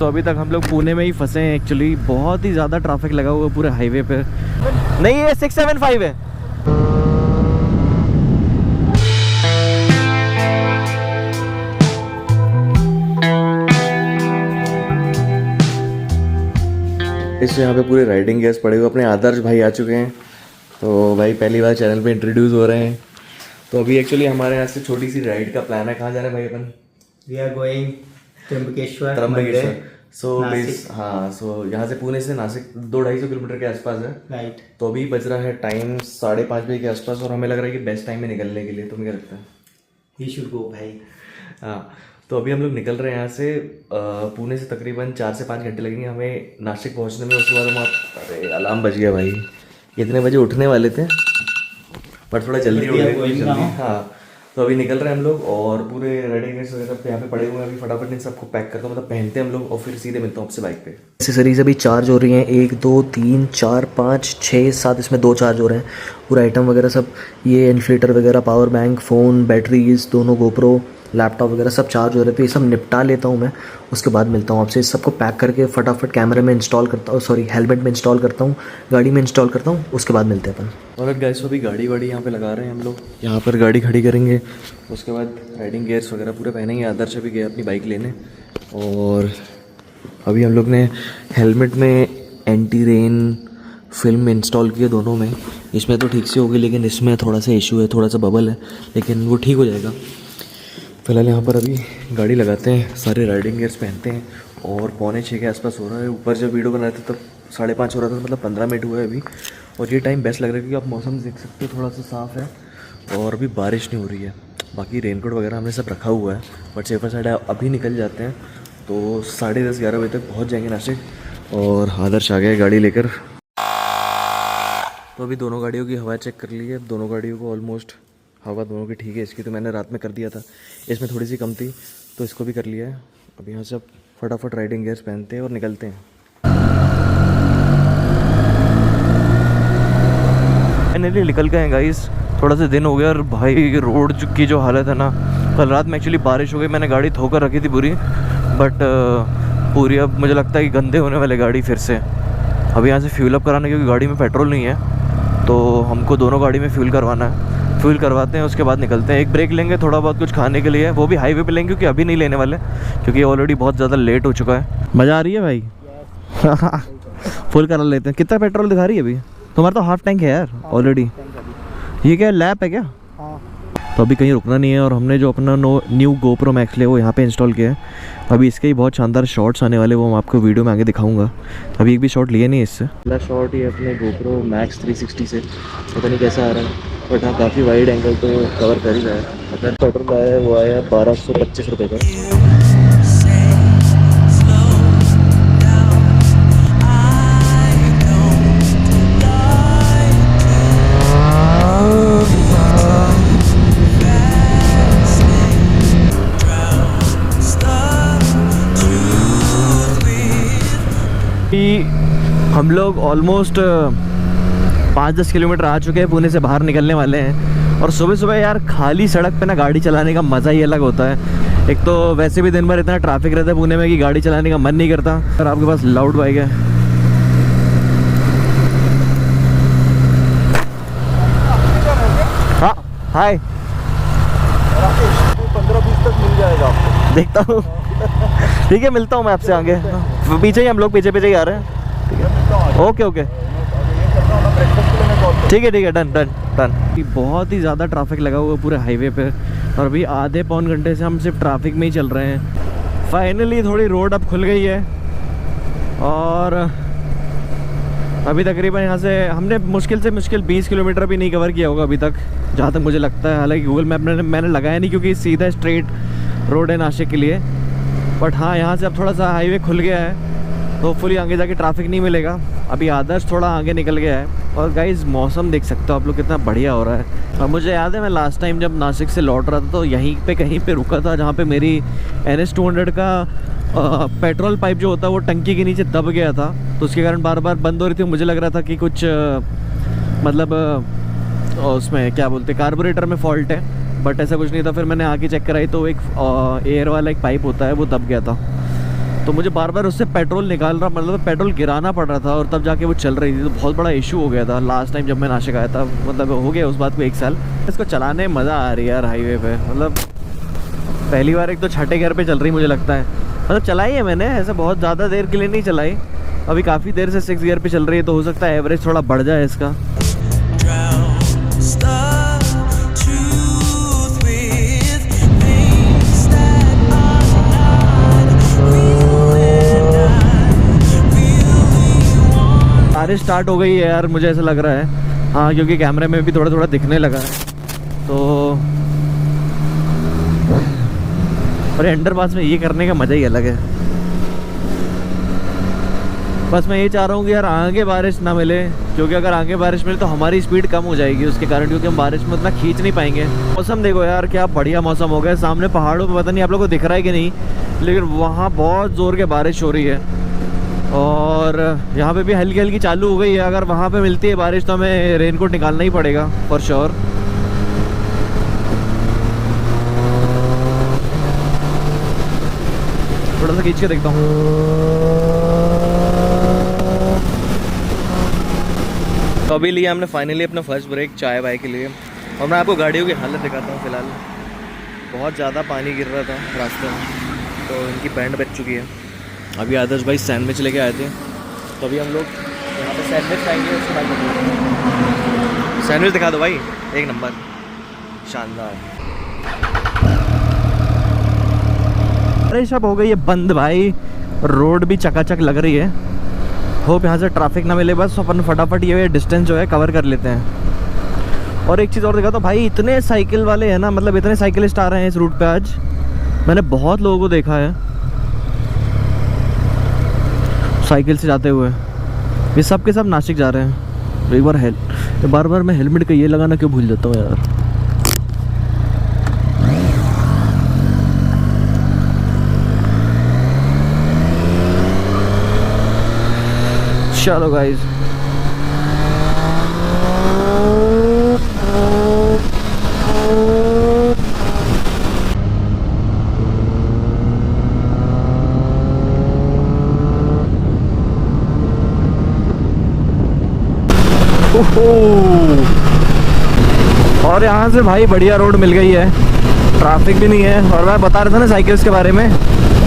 तो अभी तक हम लोग पुणे में ही फंसे हैं एक्चुअली। बहुत ही ज़्यादा ट्रैफिक लगा हुआ है पूरे हाईवे पे। नहीं, ये 675 है। इससे यहाँ पे पूरे राइडिंग गेयर्स पड़े हुए। अपने आदर्श भाई आ चुके हैं। तो भाई पहली बार चैनल पे इंट्रोड्यूस हो रहे हैं। तो अभी एक्चुअली हमारे यहाँ से छोटी सी राइड का प्लान है। कहाँ जा रहे हैं भाई अपन? We are going Trimbakeshwar. So हाँ, सो यहाँ से पुणे से नासिक 200-250 किलोमीटर के आसपास है। राइट। तो अभी बज रहा है टाइम 5:30 बजे के आसपास और हमें लग रहा है कि बेस्ट टाइम है निकलने के लिए। तुम्हें क्या लगता है? वी शुड गो भाई। हाँ, तो अभी हम लोग निकल रहे हैं यहाँ से। पुणे से तकरीबन 4 से 5 घंटे लगेंगे हमें नासिक पहुँचने में। उसके बाद हम अरे अलार्म बज गया भाई। इतने बजे उठने वाले थे पर थोड़ा जल्दी उठ गए। हाँ, तो अभी निकल रहे हैं हम लोग और पूरे रेडीनेस वगैरह यहाँ पे पड़े हुए हैं। अभी फटाफट इन सबको पैक करता हूँ, मतलब पहनते हैं हम लोग और फिर सीधे मिलता हूँ आपसे बाइक पे। एक्सेसरीज अभी चार्ज हो रही हैं। 1 2 3 4 5 6 7, इसमें 2 चार्ज हो रहे हैं। पूरा आइटम वगैरह सब, ये इन्फ्लेटर वगैरह, पावर बैंक, फ़ोन, बैटरीज, दोनों गोप्रो, लैपटॉप वगैरह सब चार्ज हो रहे थे। ये सब निपटा लेता हूँ मैं, उसके बाद मिलता हूँ आपसे। इस सबको पैक करके फटाफट कैमरे में इंस्टॉल करता हूँ, सॉरी हेलमेट में इंस्टॉल करता हूँ, गाड़ी में इंस्टॉल करता हूँ, उसके बाद मिलते हैं अपन। और गाइस अभी गाड़ी वाड़ी यहाँ पे लगा रहे हैं हम लोग। यहाँ पर गाड़ी खड़ी करेंगे, उसके बाद राइडिंग गेयर्स वगैरह पूरे पहनेंगे। आदर्श अभी गया अपनी बाइक लेने। और अभी हम लोग ने हेलमेट में एंटी रेन फिल्म इंस्टॉल की है दोनों में। इसमें तो ठीक से होगी लेकिन इसमें थोड़ा सा इशू है, थोड़ा सा बबल है, लेकिन वो ठीक हो जाएगा। फिलहाल यहाँ पर अभी गाड़ी लगाते हैं, सारे राइडिंग गियर्स पहनते हैं और 5:45 के आसपास हो रहा है। ऊपर जब वीडियो बना रहे थे तब 5:30 हो रहा था, मतलब 15 मिनट हुआ है अभी। और ये टाइम बेस्ट लग रहा है क्योंकि आप मौसम देख सकते हो, थोड़ा सा साफ़ है और अभी बारिश नहीं हो रही है। बाकी रेनकोट वगैरह हमने सब रखा हुआ है, बट सेफर साइड अभी निकल जाते हैं तो 10:30-11 बजे तक पहुँच जाएंगे नासिक। और आदर्श आ गया गाड़ी लेकर। तो अभी दोनों गाड़ियों की हवा चेक कर ली है। दोनों गाड़ियों को ऑलमोस्ट हवा दोनों की ठीक है। इसकी तो मैंने रात में कर दिया था, इसमें थोड़ी सी कम थी तो इसको भी कर लिया है। अब यहाँ से अब फटाफट राइडिंग गियर्स पहनते हैं और निकलते हैं। फाइनली निकल गए हैं गाइस। थोड़ा सा दिन हो गया और भाई रोड की जो हालत है ना, कल रात में एक्चुअली बारिश हो गई। मैंने गाड़ी धोकर रखी थी पूरी, बट पूरी अब मुझे लगता है कि गंदे होने वाले गाड़ी फिर से। अब यहाँ से फ्यूल अप कराना, क्योंकि गाड़ी में पेट्रोल नहीं है तो हमको दोनों गाड़ी में फ्यूल करवाना है। फ्यूल करवाते हैं, उसके बाद निकलते हैं। एक ब्रेक लेंगे थोड़ा बहुत कुछ खाने के लिए, वो भी हाईवे पे लेंगे क्योंकि अभी नहीं लेने वाले, क्योंकि ऑलरेडी बहुत ज़्यादा लेट हो चुका है। मज़ा आ रही है भाई? फुल करा लेते हैं। कितना पेट्रोल दिखा रही है अभी? तुम्हारा तो हाफ टैंक है यार ऑलरेडी। ये क्या लैप है क्या? तो अभी कहीं रुकना नहीं है। और हमने जो अपना न्यू GoPro Max लिया वो यहाँ पे इंस्टॉल किया है। अभी इसके ही बहुत शानदार शॉट्स आने वाले, वो मैं आपको वीडियो में आगे दिखाऊंगा। अभी एक भी शॉट लिए नहीं इससे। पहला शॉट ये अपने GoPro Max 360 से, पता नहीं कैसा आ रहा है, बट हाँ काफ़ी वाइड एंगल तो कवर कर ही रहा है। अगर पेट्रोल आया है वो आया 1225 रुपये का। हम लोग ऑलमोस्ट 5-10 किलोमीटर आ चुके हैं, पुणे से बाहर निकलने वाले हैं। और सुबह सुबह यार खाली सड़क पे ना गाड़ी चलाने का मज़ा ही अलग होता है। एक तो वैसे भी दिन भर इतना ट्रैफिक रहता है पुणे में कि गाड़ी चलाने का मन नहीं करता। और आपके पास लाउड बाइक है। हाँ हाय, 15-20 तक मिल जाएगा आपको। देखता हूँ। ठीक है, मिलता हूँ मैं आपसे आगे। पीछे ही हम लोग पीछे ही आ रहे हैं। ओके ओके, ठीक है डन डन डन। बहुत ही ज़्यादा ट्रैफिक लगा हुआ है पूरे हाईवे पे और अभी आधे पौन घंटे से हम सिर्फ ट्रैफिक में ही चल रहे हैं। फाइनली थोड़ी रोड अब खुल गई है और अभी तकरीबन यहाँ से हमने मुश्किल से मुश्किल 20 किलोमीटर भी नहीं कवर किया होगा अभी तक, जहाँ तक मुझे लगता है। हालांकि गूगल मैप मैंने लगाया नहीं क्योंकि सीधा स्ट्रेट रोड है नासिक के लिए। बट हाँ, यहाँ से अब थोड़ा सा हाईवे खुल गया है तो फुली आगे जाके ट्रैफिक नहीं मिलेगा। अभी आदर्श थोड़ा आगे निकल गया है। और गाइज़ मौसम देख सकते हो आप लोग कितना बढ़िया हो रहा है। और मुझे याद है मैं लास्ट टाइम जब नासिक से लौट रहा था तो यहीं पे कहीं पे रुका था जहाँ पे मेरी NS 200 का पेट्रोल पाइप जो होता है वो टंकी के नीचे दब गया था, तो उसके कारण बार बार बंद हो रही थी। मुझे लग रहा था कि कुछ मतलब उसमें क्या बोलते कार्बोरेटर में फॉल्ट है, बट ऐसा कुछ नहीं था। फिर मैंने आके चेक कराई तो एक एयर वाला एक पाइप होता है वो दब गया था। तो मुझे बार बार उससे पेट्रोल निकालना, मतलब पेट्रोल गिराना पड़ रहा था और तब जाके वो चल रही थी। तो बहुत बड़ा इशू हो गया था लास्ट टाइम जब मैं नासिक आया था, मतलब हो गया उस बात को 1 साल। इसको चलाने में मज़ा आ रही है यार हाईवे पे, मतलब पहली बार एक तो छठे गियर पे चल रही मुझे लगता है। मतलब चलाई है मैंने, ऐसे बहुत ज़्यादा देर के लिए नहीं चलाई, अभी काफ़ी देर से 6 गियर पे चल रही है, तो हो सकता है एवरेज थोड़ा बढ़ जाए इसका। बारिश स्टार्ट हो गई है यार, मुझे ऐसा लग रहा है। हाँ, क्योंकि कैमरे में भी थोड़ा थोड़ा दिखने लगा है। तो और अंडरपास में ये करने का मज़ा ही अलग है। बस मैं ये चाह रहा हूँ कि यार आगे बारिश ना मिले, क्योंकि अगर आगे बारिश मिले तो हमारी स्पीड कम हो जाएगी उसके कारण, क्योंकि हम बारिश में उतना खींच नहीं पाएंगे। मौसम देखो यार, क्या बढ़िया मौसम हो गया। सामने पहाड़ों पे पता नहीं आप लोगों को दिख रहा है कि नहीं, लेकिन वहाँ बहुत ज़ोर के बारिश हो रही है और यहाँ पे भी हल्की हल्की चालू हो गई है। अगर वहाँ पे मिलती है बारिश तो हमें रेनकोट निकालना ही पड़ेगा फॉर श्योर। थोड़ा सा खींच के देखता हूँ। तो अभी लिया हमने फाइनली अपना फर्स्ट ब्रेक चाय वाय के लिए, और मैं आपको गाड़ियों की हालत दिखाता हूँ। फिलहाल बहुत ज़्यादा पानी गिर रहा था रास्ते में, तो इनकी बैंड बच चुकी है। अभी आदर्श भाई सैंडविच लेके आए थे, तो अभी हम लोग यहाँ पे सैंडविच खाएंगे, उसके बाद सैंडविच दिखा दो भाई, एक नंबर शानदार। अरे सब हो गई है बंद भाई, रोड भी चकाचक लग रही है। होप यहाँ से ट्रैफिक ना मिले, बस अपन फटाफट ये डिस्टेंस जो है कवर कर लेते हैं। और एक चीज़ और दिखा तो भाई, इतने साइकिल वाले हैं ना, मतलब इतने साइकिलिस्ट आ रहे हैं इस रूट पे आज। मैंने बहुत लोगों को देखा है साइकिल से जाते हुए। ये सब के सब नासिक जा रहे हैं। एक बार बार मैं हेलमेट का ये लगाना क्यों भूल जाता हूँ यार। चलो गाइस, और यहाँ से भाई बढ़िया रोड मिल गई है, ट्रैफिक भी नहीं है। और मैं बता रहा था ना साइकिल्स के बारे में,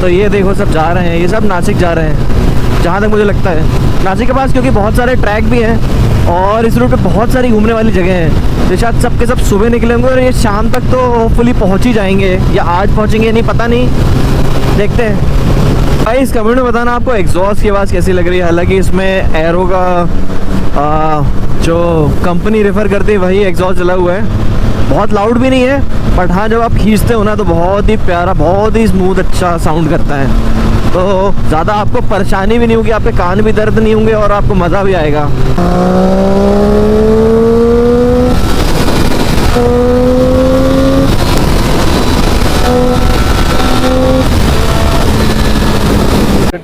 तो ये देखो सब जा रहे हैं, ये सब नासिक जा रहे हैं जहाँ तक मुझे लगता है। नासिक के पास क्योंकि बहुत सारे ट्रैक भी हैं और इस रूट पे बहुत सारी घूमने वाली जगह हैं, तो शायद सबके सब सुबह निकलेंगे और ये शाम तक तो होपफुली पहुँच ही जाएंगे, या आज पहुँचेंगे नहीं पता नहीं, देखते हैं। भाई इस कमेंट में बताना आपको एग्जॉस्ट की आवाज़ कैसी लग रही है। हालांकि इसमें एरो का जो कंपनी रेफर करती है वही एग्जॉस्ट चला हुआ है, बहुत लाउड भी नहीं है, बट हाँ जब आप खींचते हो ना तो बहुत ही प्यारा, बहुत ही स्मूथ अच्छा साउंड करता है। तो ज़्यादा आपको परेशानी भी नहीं होगी, आपके कान भी दर्द नहीं होंगे और आपको मज़ा भी आएगा।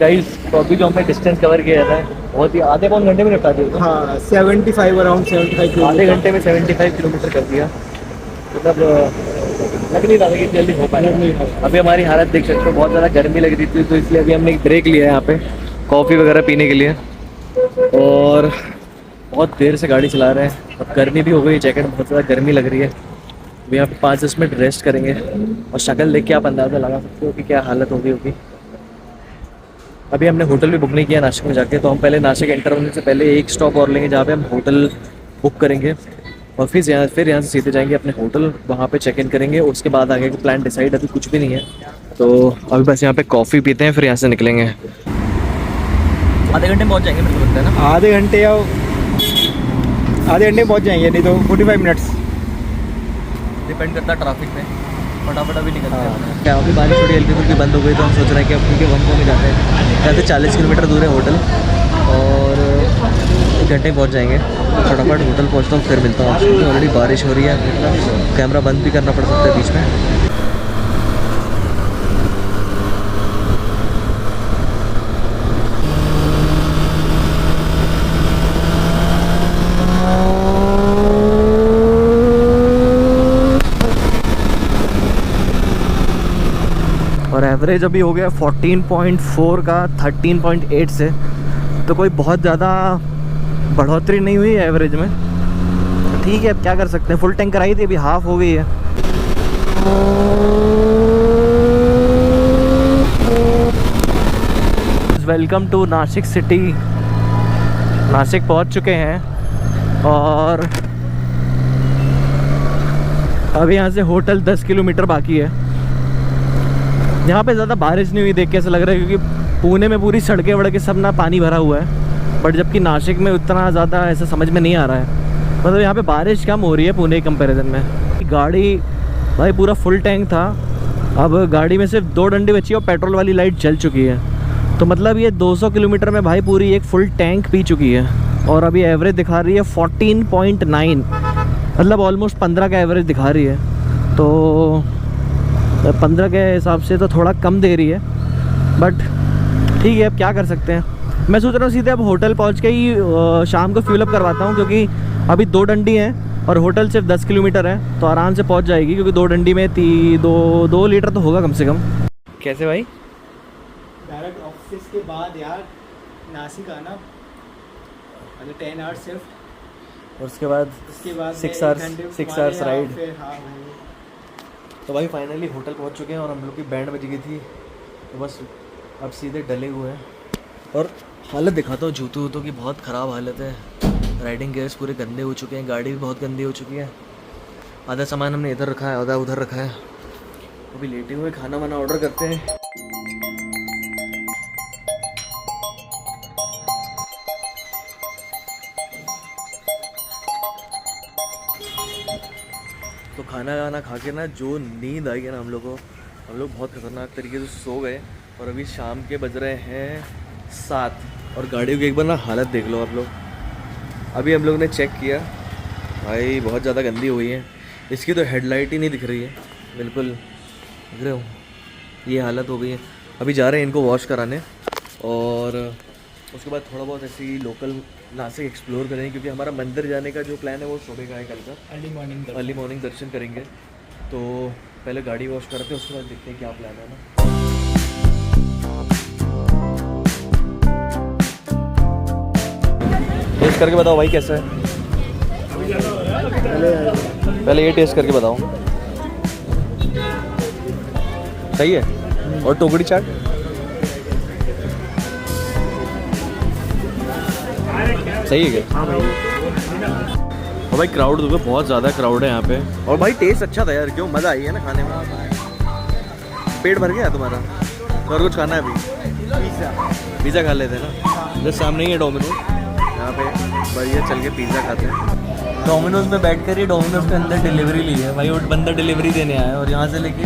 गाइस, तो अभी जो हमने डिस्टेंस कवर किया था बहुत ही आधे पौन घंटे में निपटा दिया। हाँ 75 अराउंड 75 आधे घंटे में 75 किलोमीटर कर दिया, मतलब लग नहीं रहा था कि जल्दी हो पाएगा। अभी हमारी हालत देख सकते हो, बहुत ज़्यादा गर्मी लग रही थी, तो इसलिए अभी हमने एक ब्रेक लिया है यहाँ पे कॉफ़ी वगैरह पीने के लिए। और बहुत देर से गाड़ी चला रहे हैं, अब गर्मी भी हो गई, जैकेट बहुत ज़्यादा गर्मी लग रही है। अभी यहाँ पे 5-10 मिनट रेस्ट करेंगे और शक्ल देख के आप अंदाज़ा लगा सकते हो कि क्या हालत होगी। अभी हमने होटल भी बुक नहीं किया नासिक में जाके, तो हम पहले नासिक एंटर होने से पहले एक स्टॉप और लेंगे जहाँ पे हम होटल बुक करेंगे और फिर यहाँ से सीधे जाएंगे अपने होटल, वहाँ पे चेक इन करेंगे। उसके बाद आगे का प्लान डिसाइड अभी कुछ भी नहीं है, तो अभी बस यहाँ पे कॉफ़ी पीते हैं फिर यहाँ से निकलेंगे। आधे घंटे में पहुँच जाएंगे मेरे को लगता है ना, आधे घंटे में पहुंच जाएंगे, नहीं तो 45 मिनट्स, डिपेंड करता है ट्रैफिक में, फटाफट अभी निकलते हैं। क्या अभी बारिश थोड़ी हल्की फुल्की बंद हो गई, तो हम सोच रहे हैं कि अब क्योंकि वनपो में जाते हैं, यहाँ से 40 किलोमीटर दूर है होटल और 1 घंटे में पहुँच जाएंगे। तो फटाफट होटल पहुँचता हूँ फिर मिलता हूँ आपसे। ऑलरेडी बारिश हो रही है, कैमरा बंद भी करना पड़ सकता है बीच में। और एवरेज अभी हो गया 14.4 का 13.8 से, तो कोई बहुत ज़्यादा बढ़ोतरी नहीं हुई है एवरेज में। ठीक है, अब क्या कर सकते हैं। फुल टैंक कराई थी, अभी हाफ हो गई है। Welcome to Nashik city. Nashik पहुंच चुके हैं और अभी यहाँ से होटल 10 किलोमीटर बाकी है। यहाँ पे ज़्यादा बारिश नहीं हुई देख के ऐसा लग रहा है, क्योंकि पुणे में पूरी सड़कें वड़कें सब ना पानी भरा हुआ है, बट जबकि नासिक में उतना ज़्यादा ऐसा समझ में नहीं आ रहा है। मतलब यहाँ पे बारिश कम हो रही है पुणे के कंपैरिजन में। गाड़ी भाई पूरा फुल टैंक था, अब गाड़ी में सिर्फ 2 डंडी बची और पेट्रोल वाली लाइट जल चुकी है। तो मतलब ये 200 किलोमीटर में भाई पूरी एक फुल टैंक पी चुकी है और अभी एवरेज दिखा रही है 14.9, मतलब ऑलमोस्ट 15 का एवरेज दिखा रही है। तो 15 के हिसाब से तो थोड़ा कम दे रही है, बट ठीक है, अब क्या कर सकते हैं। मैं सोच रहा हूँ सीधे अब होटल पहुँच के ही शाम को फ्यूल अप करवाता हूँ, क्योंकि अभी 2 डंडी हैं और होटल सिर्फ 10 किलोमीटर है, तो आराम से पहुँच जाएगी, क्योंकि 2 डंडी में 2 लीटर तो होगा कम से कम। कैसे भाई? डायरेक्ट ऑफिस के बाद यार नासिक आना, मतलब 10 आवर्स सिर्फ, और उसके बाद 6 आवर्स राइड। हाँ तो भाई फाइनली होटल पहुंच चुके हैं और हम लोग की बैंड बज गई थी, तो बस अब सीधे डले हुए हैं। और हालत दिखाता हूँ जूतों वूतों की, बहुत ख़राब हालत है। राइडिंग गेयर्स पूरे गंदे हो चुके हैं, गाड़ी भी बहुत गंदी हो चुकी है। आधा सामान हमने इधर रखा है, आधा उधर रखा है। अभी लेटे हुए खाना वाना ऑर्डर करते हैं। तो खाना वाना खा के ना जो नींद आई है ना हम लोग बहुत ख़तरनाक तरीके से सो गए। और अभी शाम के बज रहे हैं 7 और गाड़ियों की एक बार ना हालत देख लो आप लोग। अभी हम लोग ने चेक किया भाई, बहुत ज़्यादा गंदी हुई है। इसकी तो हेडलाइट ही नहीं दिख रही है बिल्कुल, दिख रहे हो? ये हालत हो गई है। अभी जा रहे हैं इनको वॉश कराने और उसके बाद थोड़ा बहुत ऐसे ही लोकल नासिक एक्सप्लोर करेंगे, क्योंकि हमारा मंदिर जाने का जो प्लान है वो सुबह का है, कल का अर्ली मॉर्निंग दर्शन करेंगे। तो पहले गाड़ी वॉश करते हैं, उसके बाद देखते हैं क्या प्लान है ना। टेस्ट करके बताओ भाई कैसा है। पहले ये टेस्ट करके बताओ, सही है। और टोकरी चाट सही है क्या? और भाई क्राउड देखो, बहुत ज़्यादा क्राउड है यहाँ पे। और भाई टेस्ट अच्छा था यार, क्यों मज़ा आई है ना खाने में। पेट भर गया तुम्हारा? तो और कुछ खाना है अभी? पिज़्ज़ा खा लेते हैं ना, जस्ट सामने ही है डोमिनोज, यहाँ पे बढ़िया चल के पिज़्ज़ा खाते हैं। डोमिनोज में बैठ कर ही डोमिनोज के अंदर डिलीवरी ली है भाई। वो बंदा डिलीवरी देने आया है और यहाँ से लेके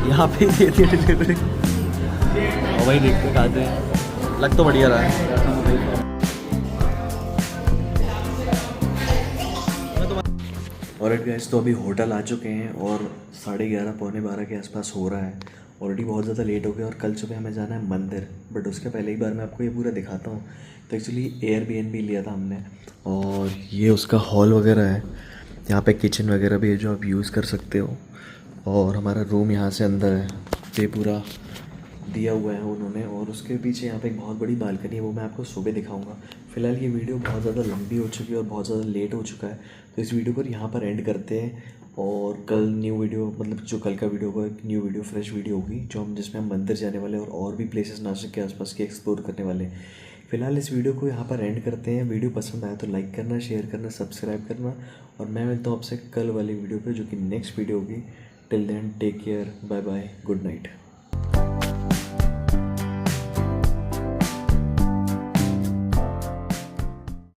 यहाँ पे दे दी डिलीवरी। और भाई देख के खाते हैं, लग तो बढ़िया रहा है। ऑलराइट गाइस, तो अभी होटल आ चुके हैं और 11:30 पौने 12 के आसपास हो रहा है। ऑलरेडी बहुत ज़्यादा लेट हो गया और कल सुबह हमें जाना है मंदिर, बट उसके पहले ही बार मैं आपको ये पूरा दिखाता हूँ। तो एक्चुअली एयरबीएनबी लिया था हमने और ये उसका हॉल वगैरह है। यहाँ पे किचन वगैरह भी है जो आप यूज़ कर सकते हो, और हमारा रूम यहाँ से अंदर है। ये पूरा दिया हुआ है उन्होंने, और उसके पीछे यहाँ पे एक बहुत बड़ी बालकनी है, वो मैं आपको सुबह दिखाऊंगा। फिलहाल ये वीडियो बहुत ज़्यादा लंबी हो चुकी है और बहुत ज़्यादा लेट हो चुका है, तो इस वीडियो को यहाँ पर एंड करते हैं। और कल न्यू वीडियो, मतलब जो कल का वीडियो होगा, एक न्यू वीडियो फ्रेश वीडियो होगी जो हम जिसमें हम मंदिर जाने वाले और भी प्लेसेस नासिक के आसपास के एक्सप्लोर करने वाले। फिलहाल इस वीडियो को यहाँ पर एंड करते हैं। वीडियो पसंद आया तो लाइक करना, शेयर करना, सब्सक्राइब करना, और मैं मिलता हूँ आपसे कल वाली वीडियो पे जो कि नेक्स्ट वीडियो होगी। Till then take care, bye bye, good night.